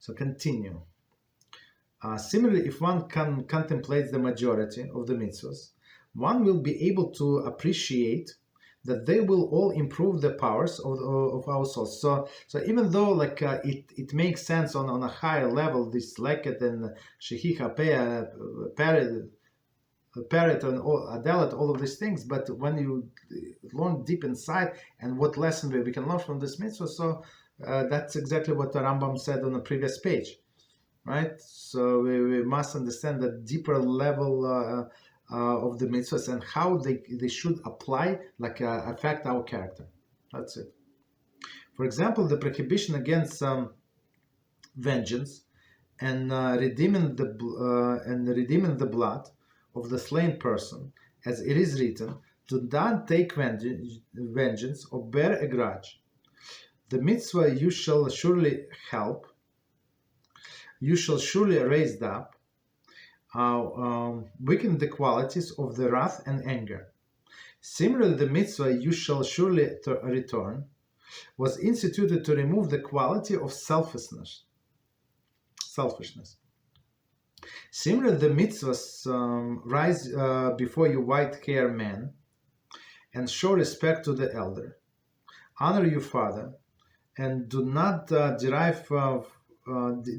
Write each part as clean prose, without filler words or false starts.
So continue. Similarly, if one contemplates the majority of the mitzvahs, one will be able to appreciate that they will all improve the powers of our souls. So even though like it makes sense on a higher level, this leket and shechicha, parrot and adelat, all of these things, but when you learn deep inside and what lesson we can learn from this mitzvah, so that's exactly what the Rambam said on the previous page, right? So we must understand the deeper level of the mitzvahs and how they should apply, like affect our character. That's it. For example, the prohibition against vengeance and redeeming the blood of the slain person, as it is written, do not take vengeance or bear a grudge. The mitzvah you shall surely help, you shall surely raise up, weaken the qualities of the wrath and anger. Similarly, the mitzvah you shall surely return was instituted to remove the quality of selfishness. Similarly, the mitzvahs rise before you white-haired man and show respect to the elder, honor your father, and do not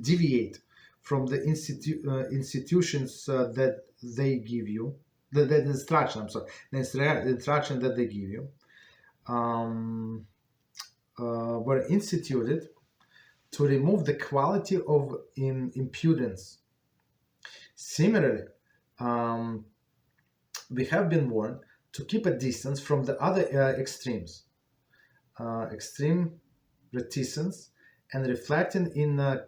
deviate from the institutions that they give you, the instruction that they give you, were instituted to remove the quality of impudence. Similarly, we have been warned to keep a distance from the other extremes, extreme reticence, and reflected in a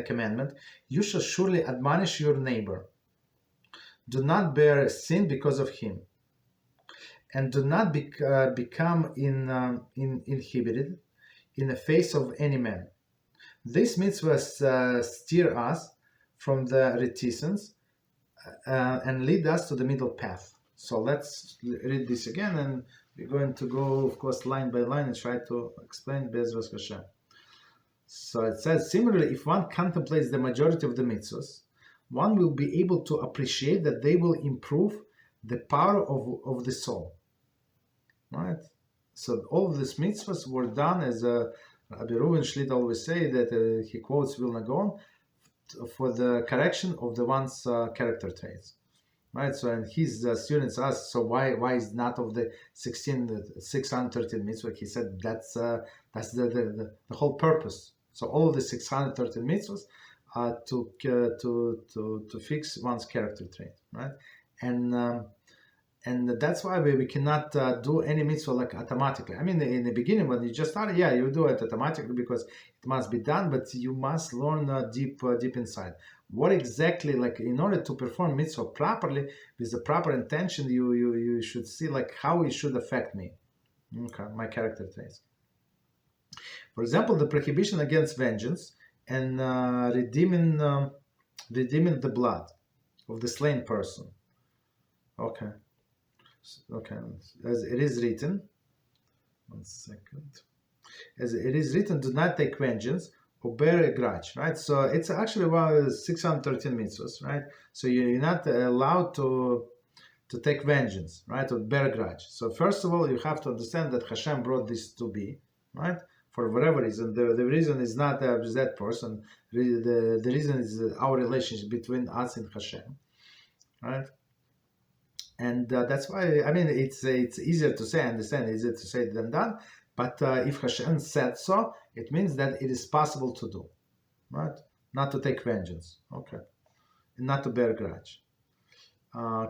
commandment, you shall surely admonish your neighbor. Do not bear sin because of him, and do not become inhibited in the face of any man. This mitzvah steer us from the reticence and lead us to the middle path. So let's read this again, and we're going to go, of course, line by line and try to explain Beezrat HaShem. So it says, similarly, if one contemplates the majority of the mitzvahs, one will be able to appreciate that they will improve the power of the soul. Right? So all of these mitzvahs were done, as Rabbi Reuven Shlit always say, that he quotes Vilna Gaon, for the correction of the one's character traits. Right? So and his students asked, so why is not of the 613 mitzvah? He said that's the whole purpose. So all of the 613 mitzvahs are to fix one's character trait, right? And that's why we cannot do any mitzvah like automatically. I mean, in the beginning when you just started, yeah, you do it automatically because it must be done, but you must learn deep inside. What exactly, like in order to perform mitzvah properly with the proper intention, you should see like how it should affect me, okay, my character traits. For example, the prohibition against vengeance and redeeming the blood of the slain person. Okay. As it is written, 1 second. As it is written, do not take vengeance or bear a grudge, right? So it's actually about 613 mitzvahs, right? So you're not allowed to take vengeance, right, or bear a grudge. So first of all, you have to understand that HaShem brought this to be, right? For whatever reason, the reason is not that person. The reason is our relationship between us and HaShem, right? And that's why, I mean, it's easier to say, I understand, easier to say than done. But if HaShem said so, it means that it is possible to do, right? Not to take vengeance, okay, and not to bear grudge.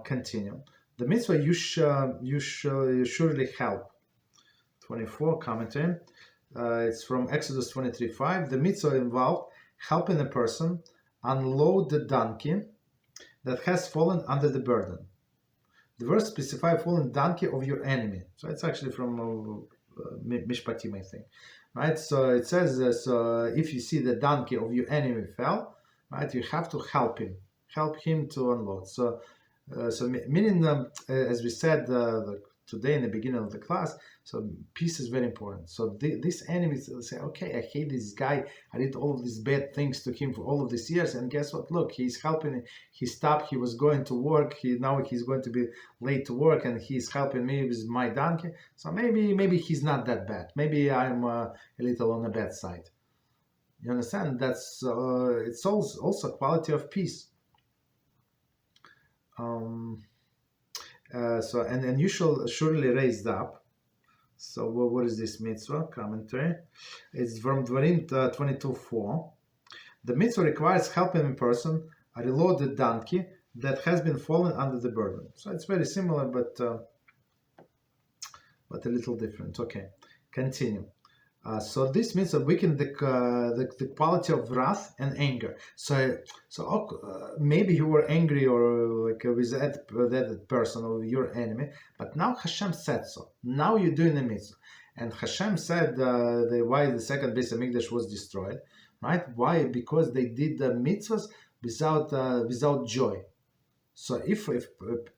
Continue. The mitzvah you surely help. 24 commentary. It's from Exodus 23:5. The mitzvah involved helping a person unload the donkey that has fallen under the burden. The verse specifies fallen donkey of your enemy. So it's actually from Mishpatim, I think. Right? So it says, so if you see the donkey of your enemy fell, right, you have to help him to unload. So meaning, as we said today in the beginning of the class. So peace is very important. So these enemies will say, okay, I hate this guy. I did all of these bad things to him for all of these years, and guess what? Look, he's helping. He stopped. He was going to work. Now he's going to be late to work, and he's helping me with my donkey. So maybe he's not that bad. Maybe I'm a little on the bad side. You understand? That's it's also quality of peace. So and you shall surely raise up. So what is this mitzvah? Commentary. It's from Dvarim 22:4. The mitzvah requires helping a person reload the donkey that has been fallen under the burden. So it's very similar, but a little different. Okay, continue. So this means that weaken the quality of wrath and anger. So maybe you were angry or like with that person or your enemy, but now HaShem said so. Now you're doing the mitzvah, and HaShem said why the second Beis Hamikdash was destroyed, right? Why? Because they did the mitzvahs without joy. So if a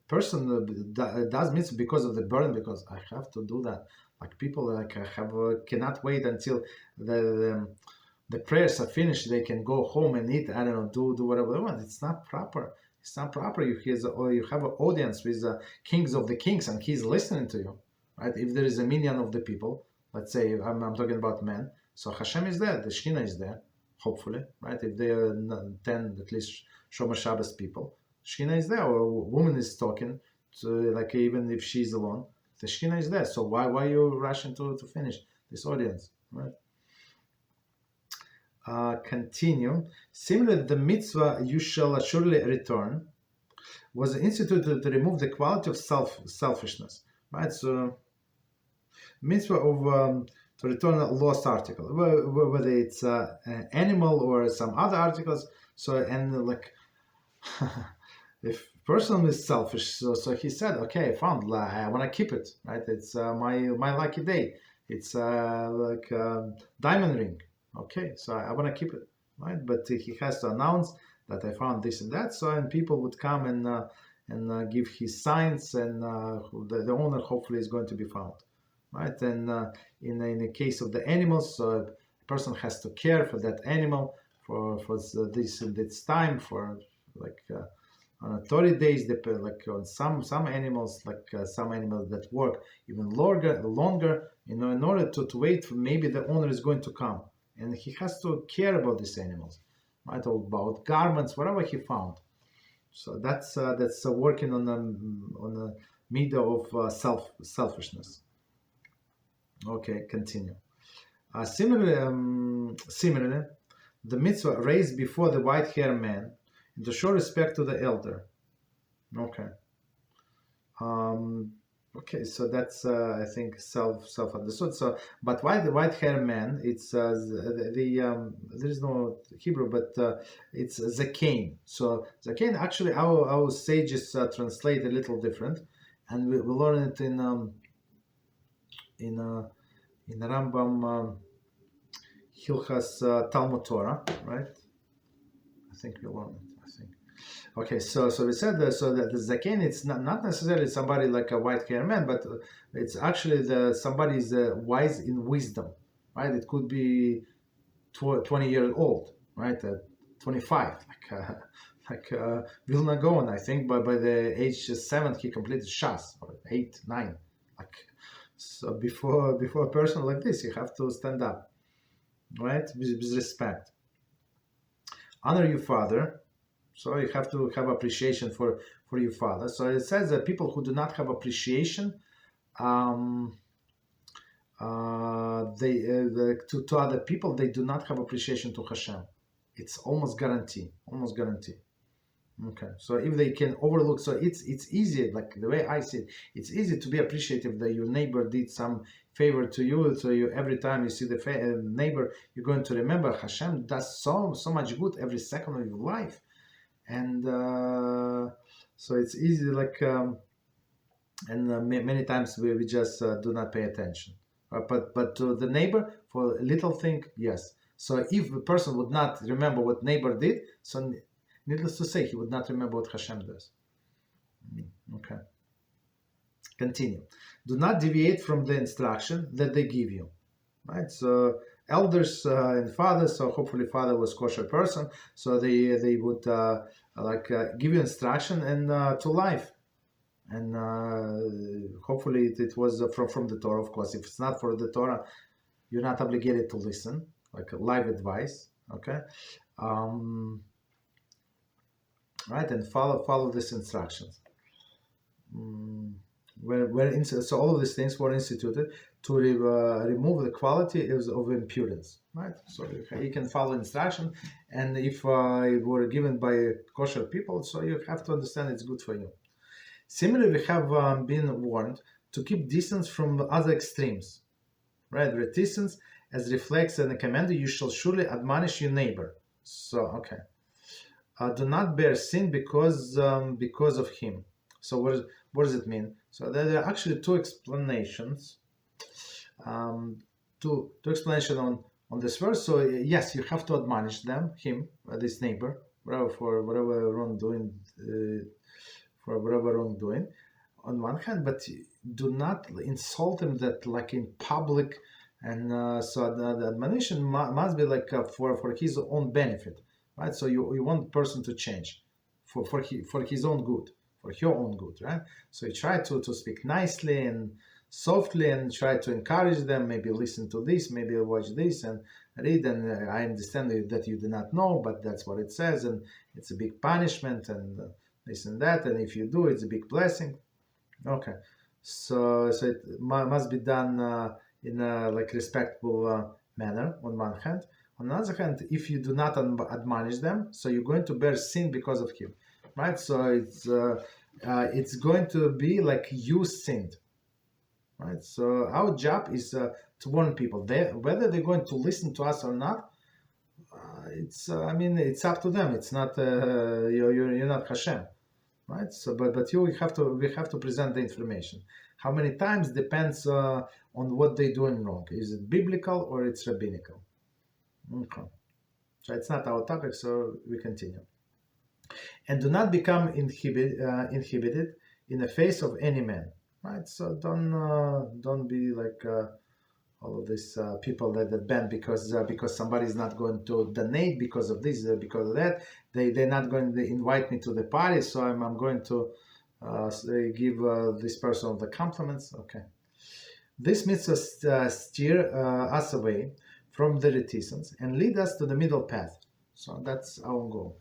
person does mitzvah because of the burden, because I have to do that. Like people cannot wait until the prayers are finished. They can go home and eat. I don't know, do whatever they want. It's not proper. It's not proper. You have an audience with the kings of the kings, and he's listening to you, right? If there is a minyan of the people, let's say I'm talking about men, so HaShem is there. The Shekhinah is there, hopefully, right? If there are 10 at least Shomer Shabbos people, Shekhinah is there, or a woman is talking, to, like even if she's alone. The Shekhinah is there, so why you rushing to finish this audience, right? Continue. Similarly, the mitzvah "you shall surely return" was instituted to remove the quality of selfishness, right? So, mitzvah of to return a lost article, whether it's an animal or some other articles. So and like. If person is selfish, so he said, okay, I found, I want to keep it, right? It's my lucky day. It's like a diamond ring. Okay, so I want to keep it, right? But he has to announce that I found this and that, so and people would come and give his signs, and the owner hopefully is going to be found, right? And in the case of the animals, a person has to care for that animal for this time, for like. On 30 days, like on some animals, like some animals that work even longer, in order to wait for maybe the owner is going to come, and he has to care about these animals, right? Or about garments, whatever he found. So that's working on a middot of selfishness. Okay, continue. Similarly, the mitzvah raised before the white-haired man. To show respect to the elder. Okay. Okay, so that's I think self understood. So, but why the white-haired man? It's there is no Hebrew, but it's zaken. So zaken actually our sages translate a little different, and we learn it in Rambam Hilchas Talmud Torah, right? I think we learn it. Okay, so we said that, so that the zaken, it's not necessarily somebody like a white-haired man, but it's actually somebody is wise in wisdom, right? It could be 20 years old, right? 25, like Vilna Gaon, I think, but by the age 7 he completed Shas, or 8, 9, like so. Before a person like this, you have to stand up, right? With respect. Honor your father. So you have to have appreciation for your father. So it says that people who do not have appreciation, to other people, they do not have appreciation to HaShem. It's almost guarantee. Okay. So if they can overlook, so it's easy. Like the way I see it, it's easy to be appreciative that your neighbor did some favor to you. So you every time you see the neighbor, you're going to remember HaShem does so much good every second of your life. And so it's easy, like, many times we just do not pay attention. But to the neighbor, for a little thing, yes. So if a person would not remember what neighbor did, so needless to say, he would not remember what HaShem does. Okay. Continue. Do not deviate from the instruction that they give you. Right? So elders and fathers, so hopefully father was kosher person, so they would give you instruction and to life. And hopefully it was from the Torah, of course. If it's not for the Torah, you're not obligated to listen, like live advice, okay? Right, and follow these instructions. So all of these things were instituted to remove the quality of impudence, right? So you can follow instruction, and if it were given by kosher people, so you have to understand it's good for you. Similarly, we have been warned to keep distance from other extremes, right? Reticence, as reflects in the command, you shall surely admonish your neighbor. So, okay. Do not bear sin because of him. So what does it mean? So there are actually two explanations. Two explanations on this verse. So yes, you have to admonish him, this neighbor, for whatever wrongdoing, on one hand, but do not insult him that like in public, and so the admonition must be like for his own benefit, right? So you want the person to change for his own good, for your own good, right? So you try to speak nicely and softly and try to encourage them, maybe listen to this, maybe watch this and read, and I understand that you do not know, but that's what it says, and it's a big punishment, and this and that, and if you do, it's a big blessing. Okay, so it must be done in a like respectful manner on one hand. On the other hand, if you do not admonish them, so you're going to bear sin because of him, right? So it's going to be like you sinned, right? So our job is to warn people. Whether they're going to listen to us or not, it's it's up to them. It's not you're not HaShem. Right. So, but we have to present the information. How many times depends on what they're doing wrong. Is it biblical or it's rabbinical? Okay. So it's not our topic, so we continue. And do not become inhibited in the face of any man. Right. So don't be like all of these people that ban because somebody is not going to donate because of this, because of that. They're not going to invite me to the party, so I'm going to give this person the compliments. Okay. This mitzvah steer us away from the reticence and lead us to the middle path. So that's our goal.